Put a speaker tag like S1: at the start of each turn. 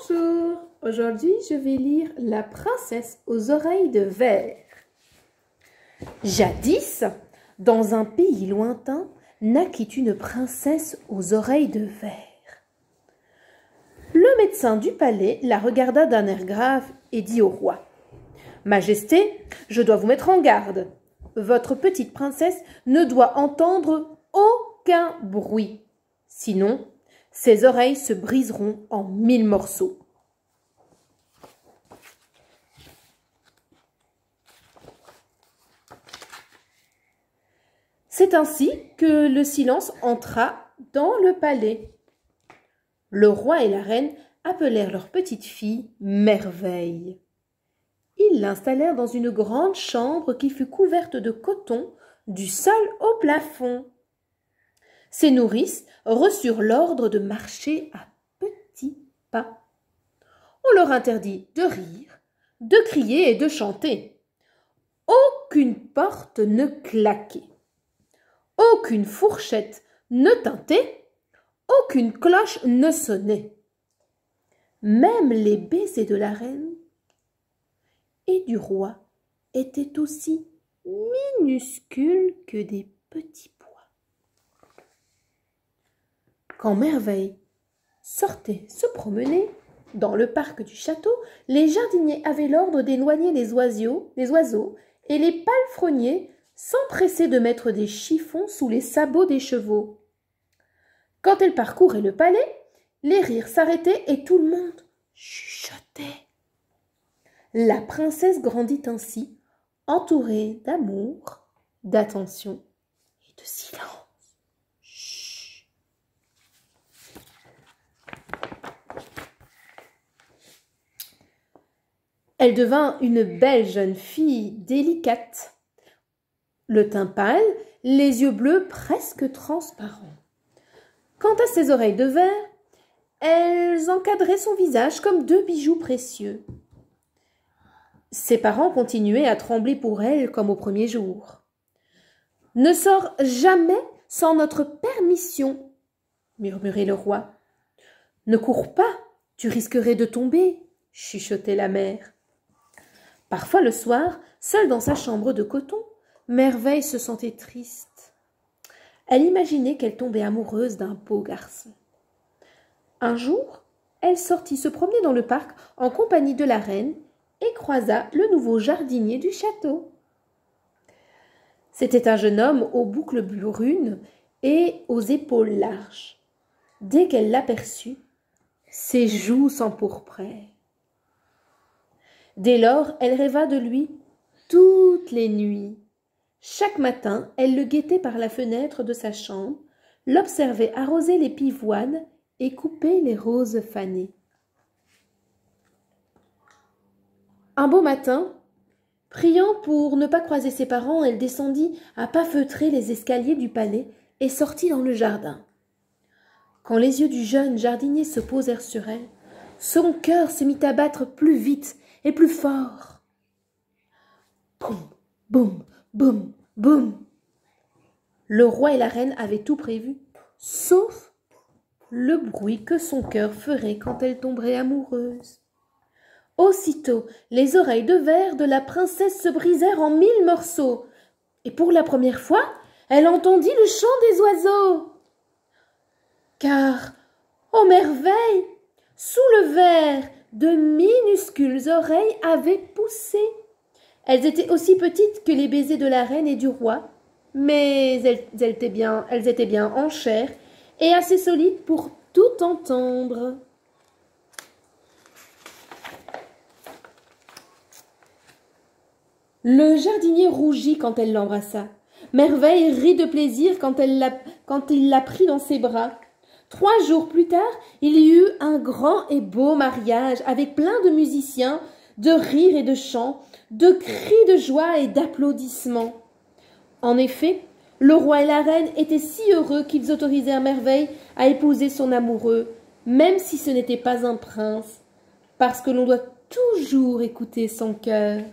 S1: Bonjour, aujourd'hui je vais lire La princesse aux oreilles de verre. Jadis, dans un pays lointain, naquit une princesse aux oreilles de verre. Le médecin du palais la regarda d'un air grave et dit au roi : « Majesté, je dois vous mettre en garde. Votre petite princesse ne doit entendre aucun bruit. Sinon, ses oreilles se briseront en 1000 morceaux. » C'est ainsi que le silence entra dans le palais. Le roi et la reine appelèrent leur petite fille Merveille. Ils l'installèrent dans une grande chambre qui fut couverte de coton du sol au plafond. Ses nourrices reçurent l'ordre de marcher à petits pas. On leur interdit de rire, de crier et de chanter. Aucune porte ne claquait. Aucune fourchette ne tintait, aucune cloche ne sonnait. Même les baisers de la reine et du roi étaient aussi minuscules que des petits pois. Quand Merveille sortait se promener dans le parc du château, les jardiniers avaient l'ordre d'éloigner les oiseaux et les palefreniers s'empressaient de mettre des chiffons sous les sabots des chevaux. Quand elle parcourait le palais, les rires s'arrêtaient et tout le monde chuchotait. La princesse grandit ainsi, entourée d'amour, d'attention et de silence. Chut. Elle devint une belle jeune fille délicate, le teint pâle, les yeux bleus presque transparents. Quant à ses oreilles de verre, elles encadraient son visage comme deux bijoux précieux. Ses parents continuaient à trembler pour elle comme au premier jour. « Ne sors jamais sans notre permission, » murmurait le roi. « Ne cours pas, tu risquerais de tomber, » chuchotait la mère. Parfois le soir, seule dans sa chambre de coton, Merveille se sentait triste. Elle imaginait qu'elle tombait amoureuse d'un beau garçon. Un jour, elle sortit se promener dans le parc en compagnie de la reine et croisa le nouveau jardinier du château. C'était un jeune homme aux boucles brunes et aux épaules larges. Dès qu'elle l'aperçut, ses joues s'empourprèrent. Dès lors, elle rêva de lui toutes les nuits. Chaque matin, elle le guettait par la fenêtre de sa chambre, l'observait arroser les pivoines et couper les roses fanées. Un beau matin, priant pour ne pas croiser ses parents, elle descendit à pas feutrés les escaliers du palais et sortit dans le jardin. Quand les yeux du jeune jardinier se posèrent sur elle, son cœur se mit à battre plus vite et plus fort. Boum, boum, boum, boum. Le roi et la reine avaient tout prévu, sauf le bruit que son cœur ferait quand elle tomberait amoureuse. Aussitôt, les oreilles de verre de la princesse se brisèrent en 1000 morceaux, et pour la première fois, elle entendit le chant des oiseaux. Car, ô merveille, sous le verre, de minuscules oreilles avaient poussé. Elles étaient aussi petites que les baisers de la reine et du roi, mais elles étaient bien en chair et assez solides pour tout entendre. Le jardinier rougit quand elle l'embrassa. Merveille rit de plaisir quand il la prit dans ses bras. 3 jours plus tard, il y eut un grand et beau mariage avec plein de musiciens, de rires et de chants, de cris de joie et d'applaudissements. En effet, le roi et la reine étaient si heureux qu'ils autorisèrent Merveille à épouser son amoureux, même si ce n'était pas un prince, parce que l'on doit toujours écouter son cœur.